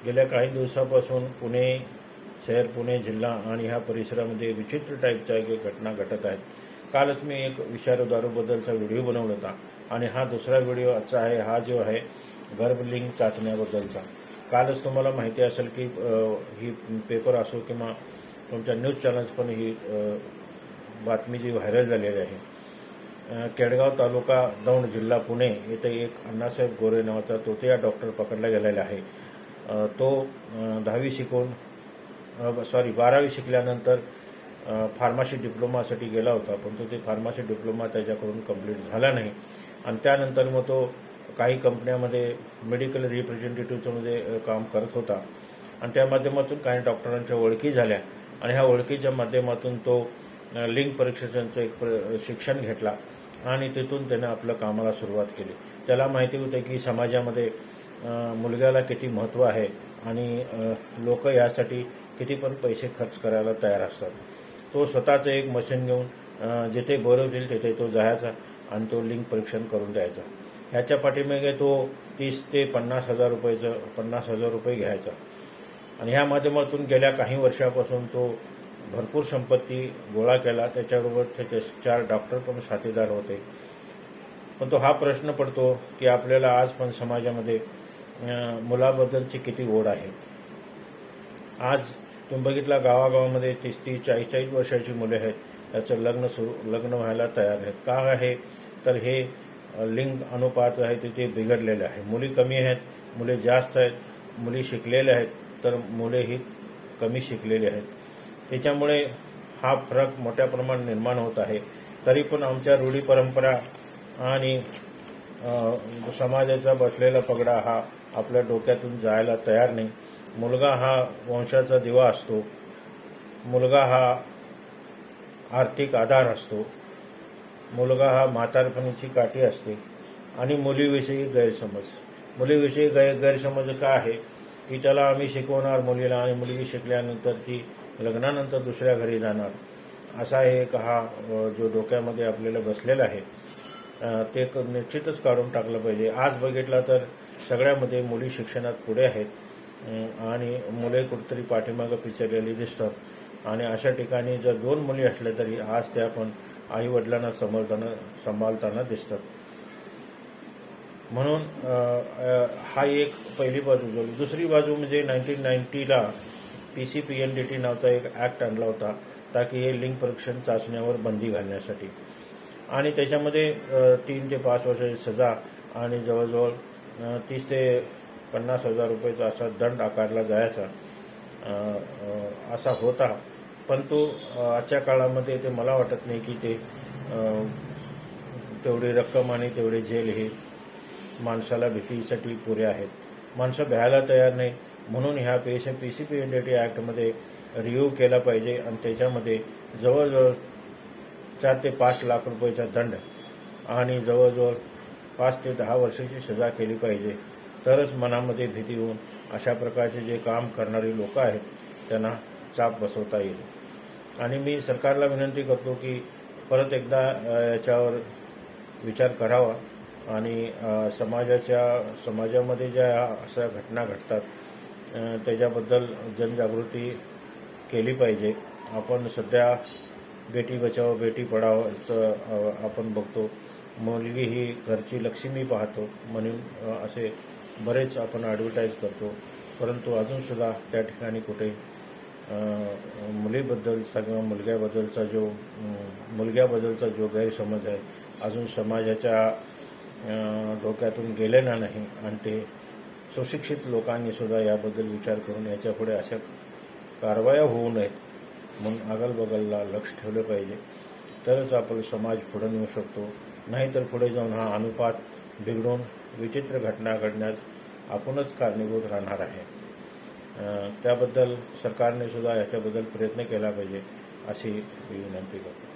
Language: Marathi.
गेल्या काही दिवसापासून पुणे शहर, पुणे जिल्हा आणि ह्या परिसरामध्ये विचित्र टाईपच्या एक घटना घटत आहेत. कालच मी एक विषारी दारूबद्दलचा व्हिडिओ बनवला होता आणि हा दुसरा व्हिडिओ आजचा आहे. हा जो आहे गर्भलिंग चाचण्याबद्दलचा. कालच तुम्हाला माहिती असेल की ही पेपर असो किंवा तुमच्या न्यूज चॅनल्स पण ही बातमी जी व्हायरल झालेली आहे. केडगाव तालुका दौंड जिल्हा पुणे येथे एक अण्णासाहेब गोरे नावाचा तोतिया डॉक्टर पकडला गेलेला आहे. तो 12वी शिकल्यानंतर फार्मसी डिप्लोमासाठी गेला होता, पण ते फार्मसी डिप्लोमा त्याच्याकडून कंप्लीट झाला नाही आणि त्यानंतर मग तो काही कंपन्यामध्ये मेडिकल रिप्रेझेंटेटिव्हमध्ये काम करत होता आणि त्या माध्यमातून काही डॉक्टरांच्या ओळखी झाल्या आणि ह्या ओळखीच्या माध्यमातून तो लिंग परीक्षेचं एक शिक्षण घेतला आणि तिथून त्यानं आपलं कामाला सुरुवात केली. त्याला माहिती होतं की समाजामध्ये मुलग्याला किती महत्त्व आहे आणि लोक यासाठी किती पण पैसे खर्च करायला तयार असतात. तो स्वतःचं एक मशीन घेऊन जिथे बोलवतील तिथे तो जायचा आणि तो लिंग परीक्षण करून द्यायचा. ह्याच्या पाठीमागे तो 30 ते 50,000 रुपये घ्यायचा आणि ह्या माध्यमातून गेल्या काही वर्षापासून तो भरपूर संपत्ती गोळा केला. त्याच्याबरोबर त्याचे 4 डॉक्टर पण साथीदार होते. पण तो हा प्रश्न पडतो की आपल्याला आज पण समाजामध्ये मुलाबद्दलची किती ओढ आहे. आज तुम्ही बघितला गावागावामध्ये 30-30, 40-40 वर्षाची मुले आहेत, त्याचं लग्न व्हायला तयार आहेत. का आहे तर हे लिंग अनुपात आहे ते बिघडलेले आहे. मुली कमी आहेत, मुले जास्त आहेत. मुली शिकलेल्या आहेत तर मुलेही कमी शिकलेले आहेत. त्याच्यामुळे हा फरक मोठ्या प्रमाणात निर्माण होत आहे. तरी पण आमच्या रूढी परंपरा आणि समाजाचा बसलेला पगडा हा आपल्या डोक्यातून जायला तयार नाही. मुलगा हा वंशाचा दिवा असतो. मुलगा हा आर्थिक आधार असतो. मुलगा हा म्हातारपणीची काठी असते. आणि मुलीविषयी गैरसमज का आहे की त्याला आम्ही शिकवणार मुलीला आणि मुलगी शिकल्यानंतर ती लग्नानंतर दुसऱ्या घरी जाणार, असा एक हा जो डोक्यामध्ये आपल्याला बसलेला आहे ते निश्चितच काढून टाकलं पाहिजे. आज बघितलं तर सगळ्यामध्ये मुली शिक्षणात पुढे आहेत आणि मुले कुठेतरी पाठीमागं पिचरलेली दिसतात आणि अशा ठिकाणी जर 2 मुली असल्या तरी आज त्या पण आईवडिलांना सांभाळताना दिसतात. म्हणून हा एक पहिली बाजू झाली. दुसरी बाजू म्हणजे 1990ला PCPNDT नावाचा एक ॲक्ट आणला होता ताकी हे लिंग परीक्षण चाचण्यावर बंदी घालण्यासाठी आणि त्याच्यामध्ये 3 ते 5 वर्षाची सजा आणि जवळजवळ 30 ते 50,000 रुपयाचा असा दंड आकारला जायचा असा होता. पण तो आजच्या काळामध्ये ते मला वाटत नाही की ते तेवढी रक्कम आणि तेवढे जेल हे माणसाला भीतीसाठी पुरे आहेत. माणसं भ्यायला तयार नाही. म्हणून ह्या PCPNDT ॲक्टमध्ये रिव्ह्यू केला पाहिजे आणि त्याच्यामध्ये जवळजवळ 4 ते 5 लाख रुपयाचा दंड आणि जवळजवळ 5 ते 10 वर्षाची सजा केली पाहिजे. तरच मनामध्ये भीती होऊन अशा प्रकारचे जे काम करणारी लोक आहेत त्यांना चाप बसवता येईल. आणि मी सरकारला विनंती करतो की परत एकदा याच्यावर विचार करावा आणि समाजामध्ये ज्या अशा घटना घडतात त्याच्याबद्दल जनजागृती केली पाहिजे. आपण सध्या बेटी बचाओ बेटी पढाओचं आपण बघतो. मुलगी ही घरची लक्ष्मी पाहतो म्हणून असे बरेच आपण ॲडव्हर्टाईज करतो, परंतु अजूनसुद्धा त्या ठिकाणी कुठे मुलीबद्दलचा किंवा मुलग्याबद्दलचा जो गैरसमज आहे अजून समाजाच्या डोक्यातून गेलेला नाही आणि ते सुशिक्षित लोकांनी सुद्धा याबद्दल विचार करून याच्यापुढे अशा कारवाया होऊ नयेत म्हणून अगलबगलला लक्ष ठेवलं पाहिजे. तरच आपला समाज पुढे नेऊ शकतो. नाहीतर पुढे जाऊन हा अनुपात बिघडून विचित्र घटना घडण्यात आपणच कारणीभूत राहणार आहे. त्याबद्दल सरकारने सुद्धा याच्याबद्दल प्रयत्न केला पाहिजे अशी विनंती करतो.